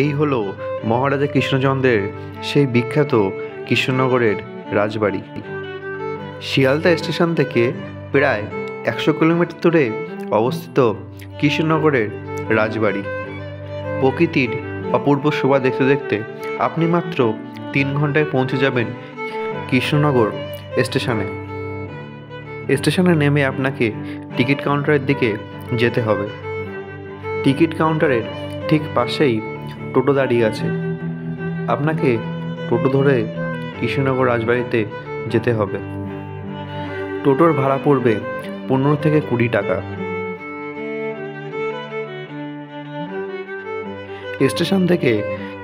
এই হলো মহারাজা কৃষ্ণচন্দ্রের সেই বিখ্যাত কৃষ্ণনগরের রাজবাড়ি। শিয়ালদা স্টেশন থেকে প্রায় 100 কিলোমিটার দূরে অবস্থিত কৃষ্ণনগরের রাজবাড়ি। প্রকৃতির অপূর্ব শোভা দেখতে দেখতে আপনি মাত্র 3 ঘন্টায় পৌঁছে যাবেন কৃষ্ণনগর স্টেশনে। স্টেশনে নেমে আপনাকে টিকিট কাউন্টারের দিকে যেতে হবে। টিকিট কাউন্টারের ঠিক পাশেই টোটো দাঁড়িয়ে আছে। আপনাকে টোটো ধরে কৃষ্ণনগর রাজবাড়িতে যেতে হবে। টোটোর ভাড়া পড়বে 15 থেকে 20 টাকা। স্টেশন থেকে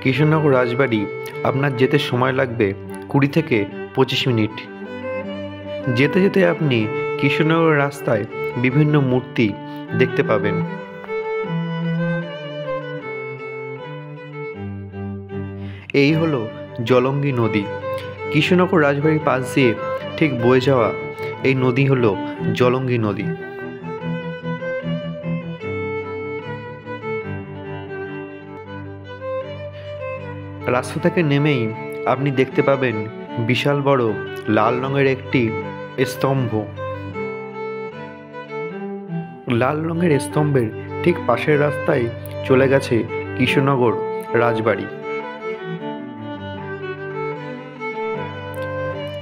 কৃষ্ণনগর রাজবাড়ি আপনার যেতে সময় লাগবে 20 থেকে 25 মিনিট। যেতে যেতে আপনি কৃষ্ণনগর রাস্তায় বিভিন্ন মূর্তি দেখতে পাবেন। এই হলো জলঙ্গি নদী। কৃষ্ণনগর রাজবাড়ির পাশ দিয়ে ঠিক বয়ে যাওয়া এই নদী হলো জলঙ্গি নদী। রাস্তা থেকে নেমেই আপনি দেখতে পাবেন বিশাল বড় লাল রঙের একটি স্তম্ভ। লাল রঙের স্তম্ভের ঠিক পাশের রাস্তায় চলে গেছে কৃষ্ণনগর রাজবাড়ি।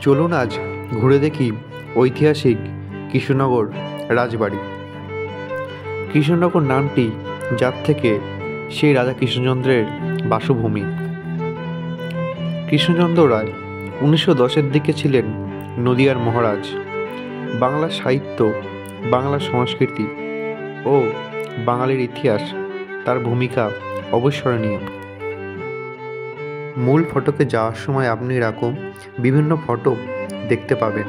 চলুন আজ ঘুরে দেখি ঐতিহাসিক কৃষ্ণনগর রাজবাড়ি। কৃষ্ণনগর নামটি যার থেকে সেই রাজা কৃষ্ণচন্দ্রের বাসভূমি। কৃষ্ণচন্দ্র রায় 1910-এর দিকে ছিলেন নদিয়ার মহারাজ। বাংলা সাহিত্য, বাংলা সংস্কৃতি ও বাঙালির ইতিহাস তার ভূমিকা অবিস্মরণীয়। মূল ফটকে যাওয়ার সময় আপনি এরকম বিভিন্ন ফটো দেখতে পাবেন।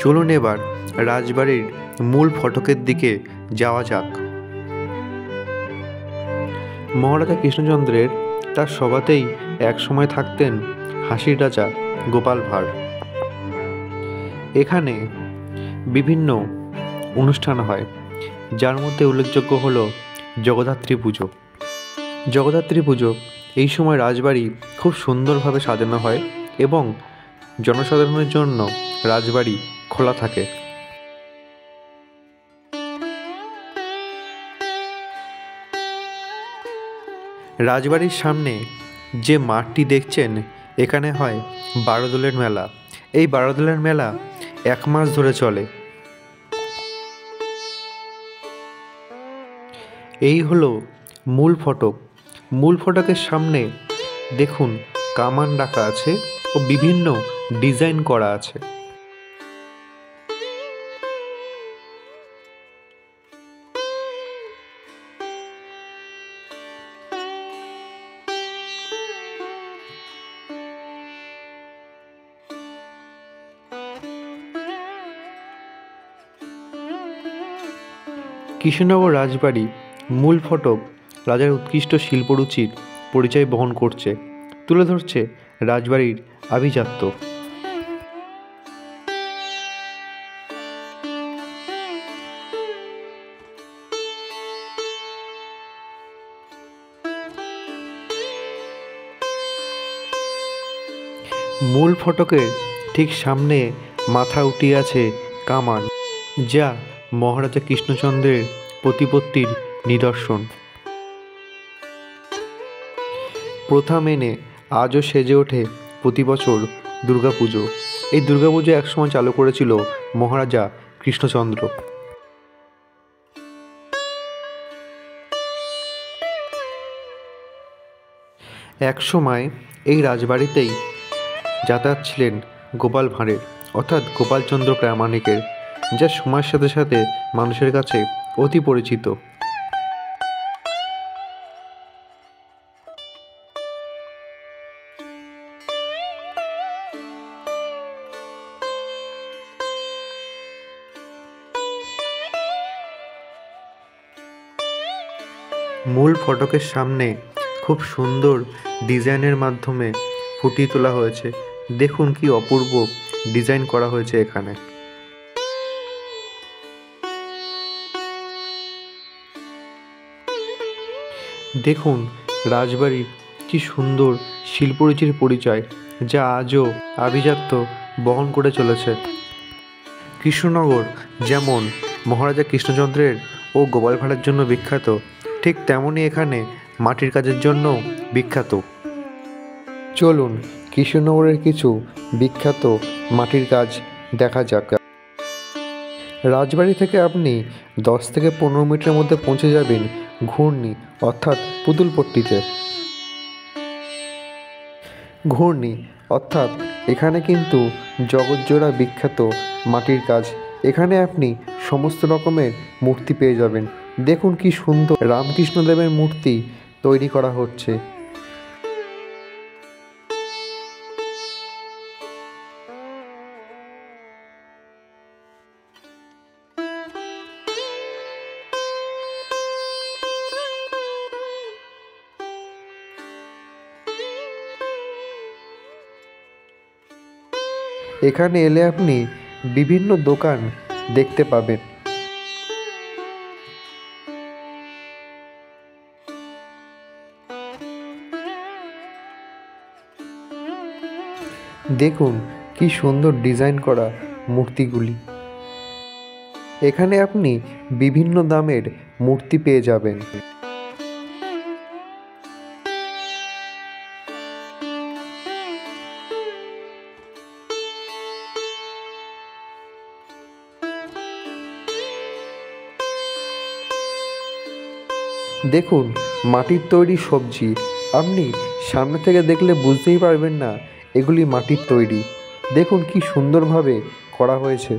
চলুন এবার রাজবাড়ির মূল ফটকের দিকে যাওয়া যাক। মহারাজা কৃষ্ণচন্দ্রের তার সভাতেই একসময় থাকতেন হাসির রাজা গোপাল ভাঁড়। এখানে বিভিন্ন অনুষ্ঠান হয়, যার মধ্যে উল্লেখযোগ্য হল জগদ্ধাত্রী পুজো। জগদ্ধাত্রী পুজো এই সময় রাজবাড়ি খুব সুন্দরভাবে সাজানো হয় এবং জনসাধারণের জন্য রাজবাড়ি খোলা থাকে। রাজবাড়ির সামনে যে মাঠটি দেখছেন, এখানে হয় বারোদোলের মেলা। এই বারোদোলের মেলা 1 মাস ধরে চলে। এই হলো মূল ফটক। মূল ফটকের সামনে দেখুন কামান রাখা আছে ও বিভিন্ন ডিজাইন করা আছে। কৃষ্ণনগর রাজবাড়ি মূল ফটক রাজার উৎকৃষ্ট শিল্পরুচির পরিচয় বহন করছে, তুলে ধরছে রাজবাড়ির আভিজাত্য। মূল ফটকের ঠিক সামনে মাথা উঠিয়ে আছে কামান, যা মহারাজা কৃষ্ণচন্দ্রের প্রতিপত্তির নিদর্শন। প্রথা মেনে আজও সেজে ওঠে প্রতি বছর দুর্গাপুজো। এই দুর্গাপুজো একসময় চালু করেছিল মহারাজা কৃষ্ণচন্দ্র। একসময় এই রাজবাড়িতেই যাতায়াত ছিলেন গোপাল ভাঁড়ের, অর্থাৎ গোপালচন্দ্র প্রামাণিকের, যা সময়ের সাথে সাথে মানুষের কাছে অতি পরিচিত। মূল ফটকের সামনে খুব সুন্দর ডিজাইনের মাধ্যমে ফুটিয়ে তোলা হয়েছে। দেখুন কি অপূর্ব ডিজাইন করা হয়েছে এখানে। দেখুন রাজবাড়ির কি সুন্দর শিল্পরুচির পরিচয়, যা আজও আভিজাত্য বহন করে চলেছে। কৃষ্ণনগর যেমন মহারাজা কৃষ্ণচন্দ্রের ও গোপাল ভাঁড়ের জন্য বিখ্যাত, ঠিক তেমনই এখানে মাটির কাজের জন্য বিখ্যাত। চলুন কৃষ্ণনগরের কিছু বিখ্যাত মাটির কাজ দেখা যাক। রাজবাড়ি থেকে আপনি 10 থেকে 15 মিনিটের মধ্যে পৌঁছে যাবেন ঘূর্ণি অর্থাৎ পুতুলপট্টিতে। ঘূর্ণি অর্থাৎ এখানে কিন্তু জগৎজোড়া বিখ্যাত মাটির কাজ। এখানে আপনি সমস্ত রকমের মূর্তি পেয়ে যাবেন। দেখুন কি সুন্দর রামকৃষ্ণদেবের মূর্তি তৈরি করা হচ্ছে। এখানে এলে আপনি বিভিন্ন দোকান দেখতে পাবেন। দেখুন কি সুন্দর ডিজাইন করা মূর্তিগুলি। এখানে আপনি বিভিন্ন দামের মূর্তি পেয়ে যাবেন। দেখুন মাটির তৈরি সবজি, আপনি সামনে থেকে দেখলে বুঝতেই পারবেন না এগুলি মাটির তৈরি। দেখুন কি সুন্দরভাবে করা হয়েছে।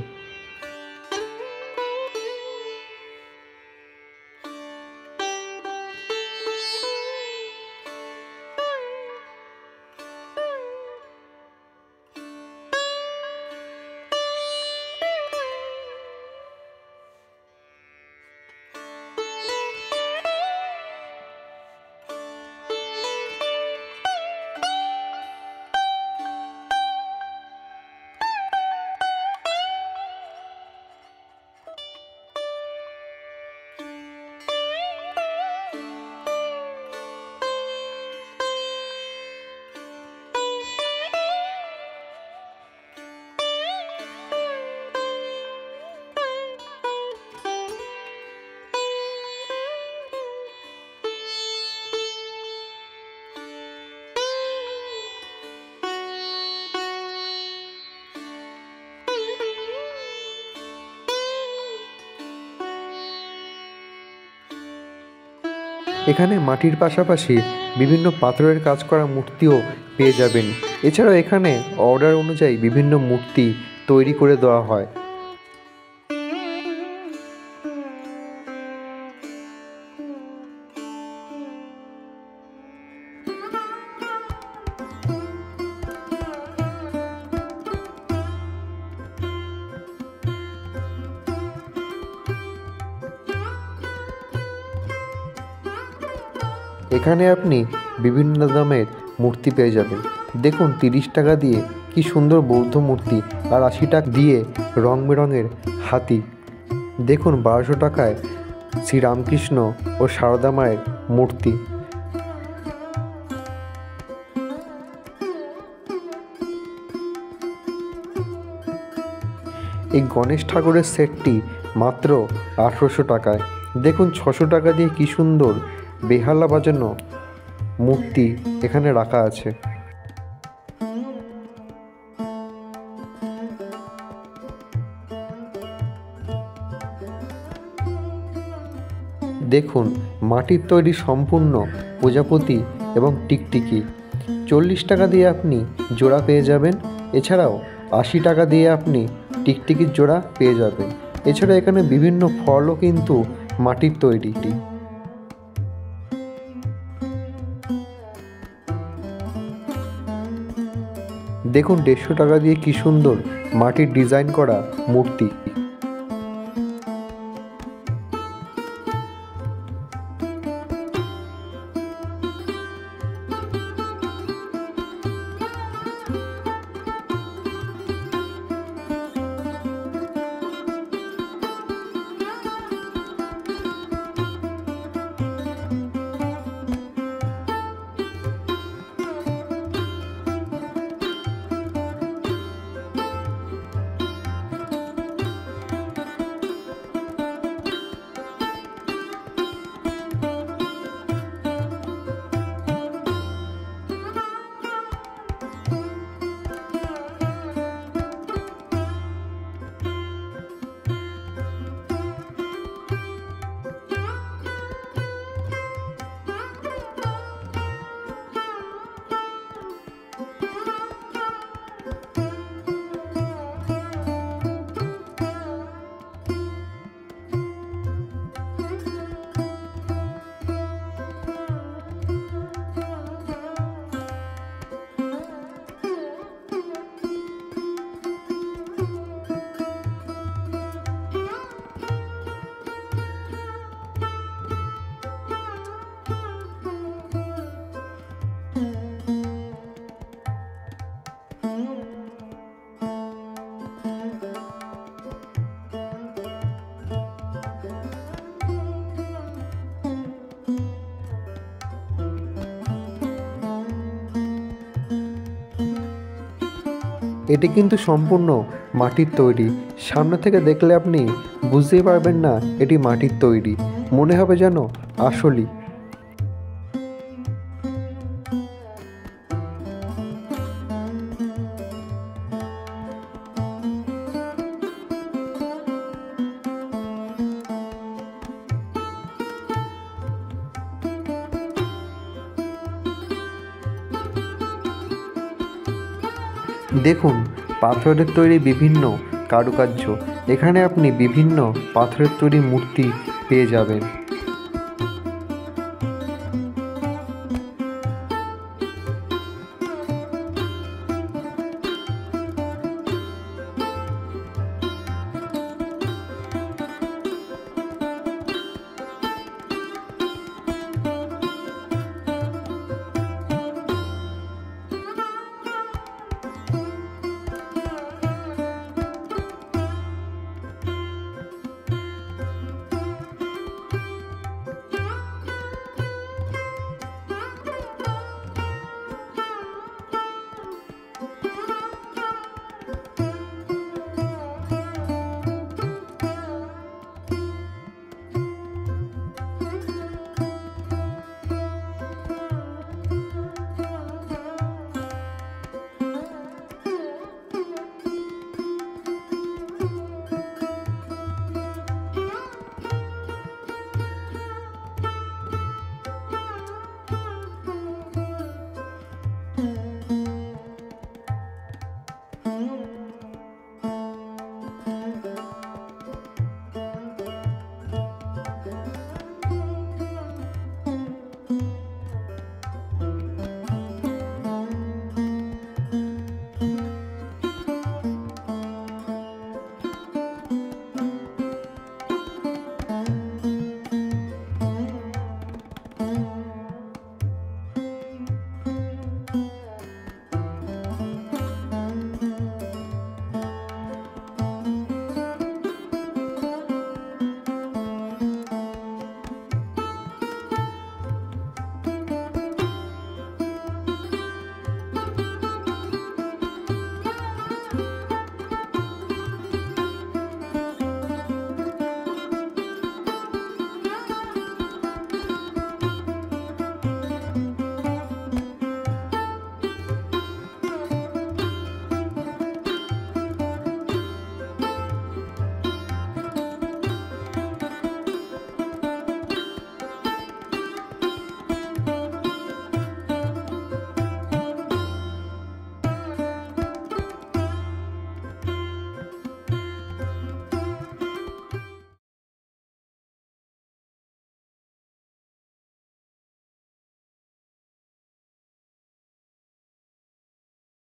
এখানে মাটির পাশাপাশি বিভিন্ন পাথরের কাজ করা মূর্তিও পেয়ে যাবেন। এছাড়াও এখানে অর্ডার অনুযায়ী বিভিন্ন মূর্তি তৈরি করে দেওয়া হয়। এখানে আপনি বিভিন্ন দামের মূর্তি পেয়ে যাবেন। দেখুন 30 টাকা দিয়ে কি সুন্দর বৌদ্ধ মূর্তি, আর 80 টাকা দিয়ে রং বেরঙের হাতি। দেখুন 1200 টাকায় শ্রীরামকৃষ্ণ ও সারদা মায়ের মূর্তি। এই গণেশ ঠাকুরের সেটটি মাত্র 1800 টাকায়। দেখুন 600 টাকা দিয়ে কি সুন্দর বেহালা বাজানো মূর্তি এখানে রাখা আছে। দেখুন মাটির তৈরি সম্পূর্ণ প্রজাপতি এবং টিকটিকি। 40 টাকা দিয়ে আপনি জোড়া পেয়ে যাবেন। এছাড়াও 80 টাকা দিয়ে আপনি টিকটিকির জোড়া পেয়ে যাবেন। এছাড়া এখানে বিভিন্ন ফলও কিন্তু মাটির তৈরি। দেখুন 150 টাকা দিয়ে কি সুন্দর মাটির ডিজাইন করা মূর্তি। এটি কিন্তু সম্পূর্ণ মাটির তৈরি। সামনে থেকে দেখলে আপনি বুঝতেই পারবেন না এটি মাটির তৈরি, মনে হবে যেন আসলই। দেখুন পাথরের তৈরি বিভিন্ন কারুকার্য। এখানে আপনি বিভিন্ন পাথরের তৈরি মূর্তি পেয়ে যাবেন।